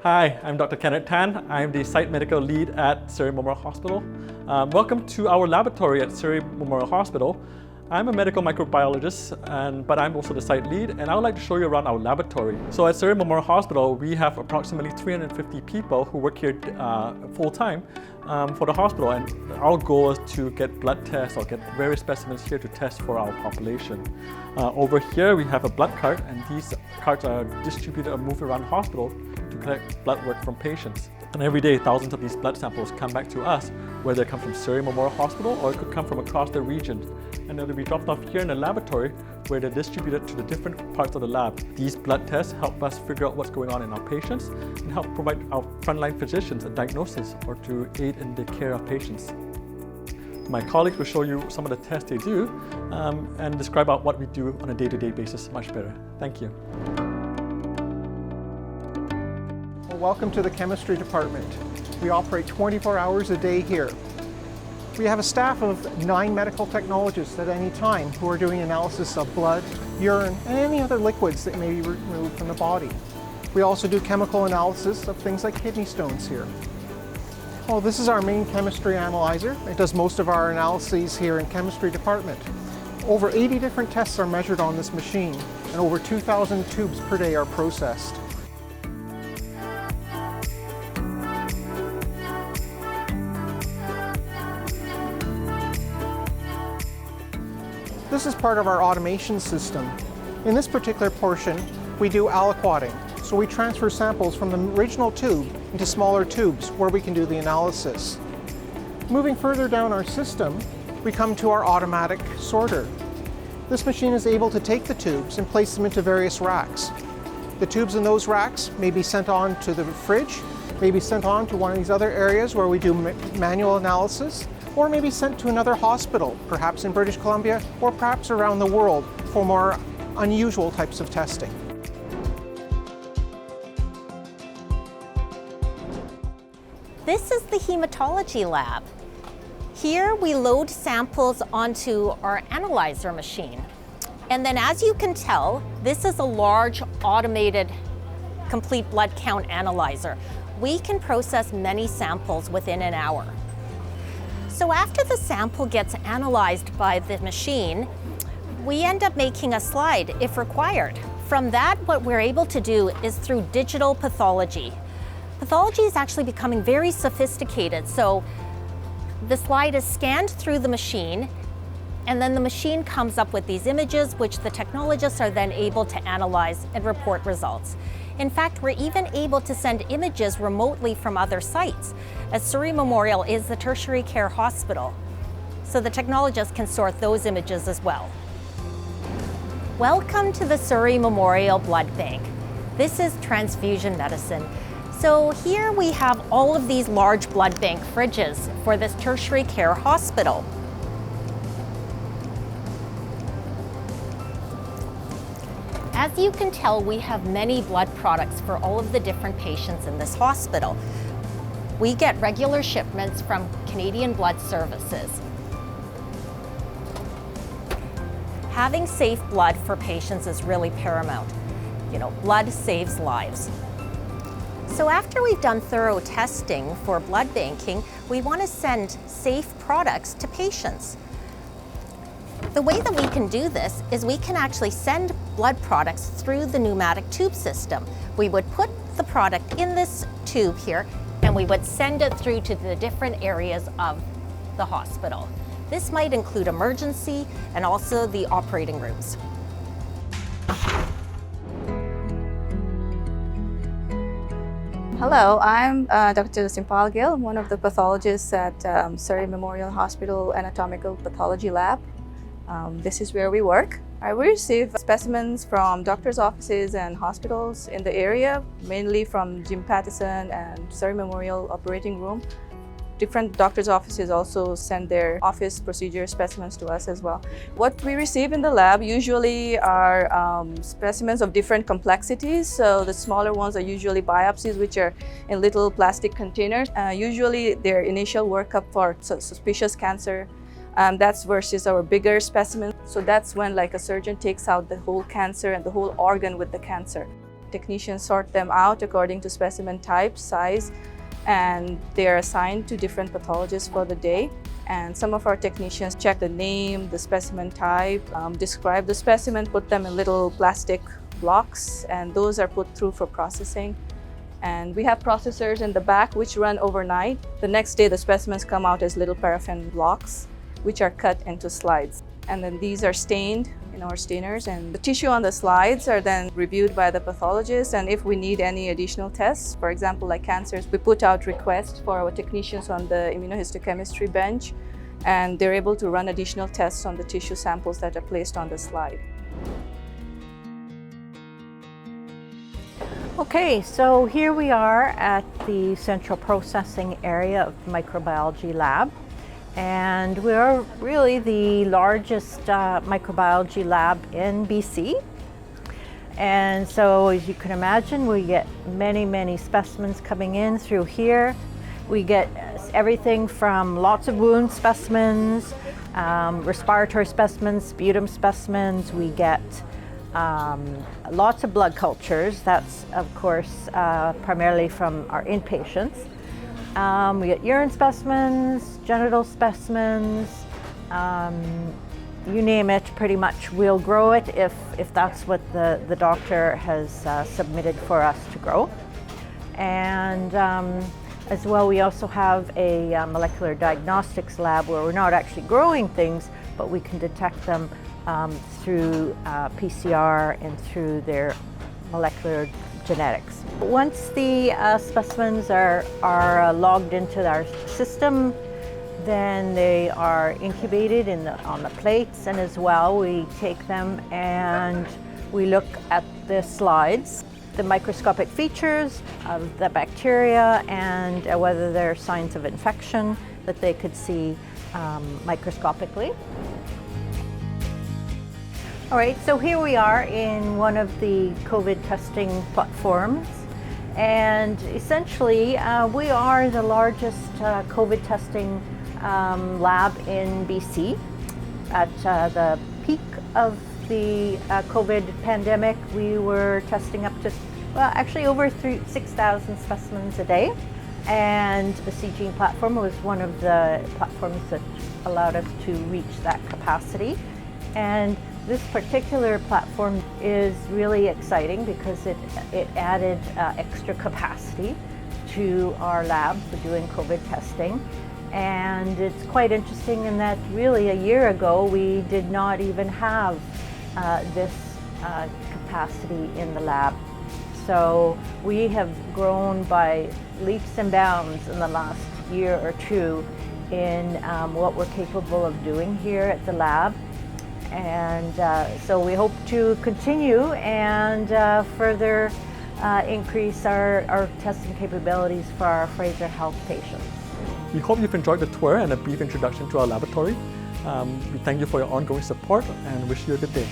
Hi, I'm Dr. Kenneth Tan. I'm the Site Medical Lead at Surrey Memorial Hospital. Welcome to our laboratory at Surrey Memorial Hospital. I'm a medical microbiologist, but I'm also the site lead, and I would like to show you around our laboratory. So at Surrey Memorial Hospital, we have approximately 350 people who work here full-time for the hospital, and our goal is to get blood tests or get various specimens here to test for our population. Over here, we have a blood cart, and these carts are distributed or moved around the hospital to collect blood work from patients. And every day, thousands of these blood samples come back to us, whether they come from Surrey Memorial Hospital or it could come from across the region. And they'll be dropped off here in the laboratory where they're distributed to the different parts of the lab. These blood tests help us figure out what's going on in our patients and help provide our frontline physicians a diagnosis or to aid in the care of patients. My colleagues will show you some of the tests they do and describe out what we do on a day-to-day basis much better. Thank you. Welcome to the chemistry department. We operate 24 hours a day here. We have a staff of 9 medical technologists at any time who are doing analysis of blood, urine, and any other liquids that may be removed from the body. We also do chemical analysis of things like kidney stones here. Well, this is our main chemistry analyzer. It does most of our analyses here in chemistry department. Over 80 different tests are measured on this machine, and over 2,000 tubes per day are processed. This is part of our automation system. In this particular portion, we do aliquoting. So we transfer samples from the original tube into smaller tubes where we can do the analysis. Moving further down our system, we come to our automatic sorter. This machine is able to take the tubes and place them into various racks. The tubes in those racks may be sent on to the fridge, may be sent on to one of these other areas where we do manual analysis, or may be sent to another hospital, perhaps in British Columbia, or perhaps around the world for more unusual types of testing. This is the Hematology Lab. Here we load samples onto our analyzer machine. And then as you can tell, this is a large automated complete blood count analyzer. We can process many samples within an hour. So after the sample gets analyzed by the machine, we end up making a slide if required. From that, what we're able to do is through digital pathology. Pathology is actually becoming very sophisticated. So the slide is scanned through the machine, and then the machine comes up with these images, which the technologists are then able to analyze and report results. In fact, we're even able to send images remotely from other sites, as Surrey Memorial is the tertiary care hospital. So the technologists can sort those images as well. Welcome to the Surrey Memorial Blood Bank. This is transfusion medicine. So here we have all of these large blood bank fridges for this tertiary care hospital. As you can tell, we have many blood products for all of the different patients in this hospital. We get regular shipments from Canadian Blood Services. Having safe blood for patients is really paramount. You know, blood saves lives. So after we've done thorough testing for blood banking, we want to send safe products to patients. The way that we can do this is we can actually send blood products through the pneumatic tube system. We would put the product in this tube here, and we would send it through to the different areas of the hospital. This might include emergency and also the operating rooms. Hello, I'm Dr. Simpal Gill. I'm one of the pathologists at Surrey Memorial Hospital Anatomical Pathology Lab. This is where we work. We receive specimens from doctors' offices and hospitals in the area, mainly from Jim Pattison and Surrey Memorial Operating Room. Different doctors' offices also send their office procedure specimens to us as well. What we receive in the lab usually are specimens of different complexities. So the smaller ones are usually biopsies, which are in little plastic containers. Usually their initial workup for suspicious cancer. That's versus our bigger specimens. So that's when like a surgeon takes out the whole cancer and the whole organ with the cancer. Technicians sort them out according to specimen type, size, and they are assigned to different pathologists for the day. And some of our technicians check the name, the specimen type, describe the specimen, put them in little plastic blocks, and those are put through for processing. And we have processors in the back which run overnight. The next day the specimens come out as little paraffin blocks which are cut into slides. And then these are stained in our stainers, and the tissue on the slides are then reviewed by the pathologist. And if we need any additional tests, for example like cancers, we put out requests for our technicians on the immunohistochemistry bench, and they're able to run additional tests on the tissue samples that are placed on the slide. Okay, so here we are at the central processing area of the Microbiology Lab, and we're really the largest microbiology lab in BC. And so as you can imagine, we get many specimens coming in through here. We get everything from lots of wound specimens, respiratory specimens, sputum specimens. We get lots of blood cultures. That's of course primarily from our inpatients. We get urine specimens, genital specimens, you name it, pretty much. We'll grow it if that's what the doctor has submitted for us to grow. And as well, we also have a molecular diagnostics lab where we're not actually growing things, but we can detect them through PCR and through their molecular genetics. Once the specimens are logged into our system, then they are incubated on the plates, and as well we take them and we look at the slides, the microscopic features of the bacteria, and whether there are signs of infection that they could see microscopically. All right, so here we are in one of the COVID testing platforms, and essentially we are the largest COVID testing lab in BC. At the peak of the COVID pandemic, we were testing up to, well, actually over 6,000 specimens a day, and the CGene platform was one of the platforms that allowed us to reach that capacity. And this particular platform is really exciting because it added extra capacity to our lab for doing COVID testing. And it's quite interesting in that really a year ago we did not even have this capacity in the lab. So we have grown by leaps and bounds in the last year or two in what we're capable of doing here at the lab. And so we hope to continue and further increase our testing capabilities for our Fraser Health patients. We hope you've enjoyed the tour and a brief introduction to our laboratory. We thank you for your ongoing support and wish you a good day.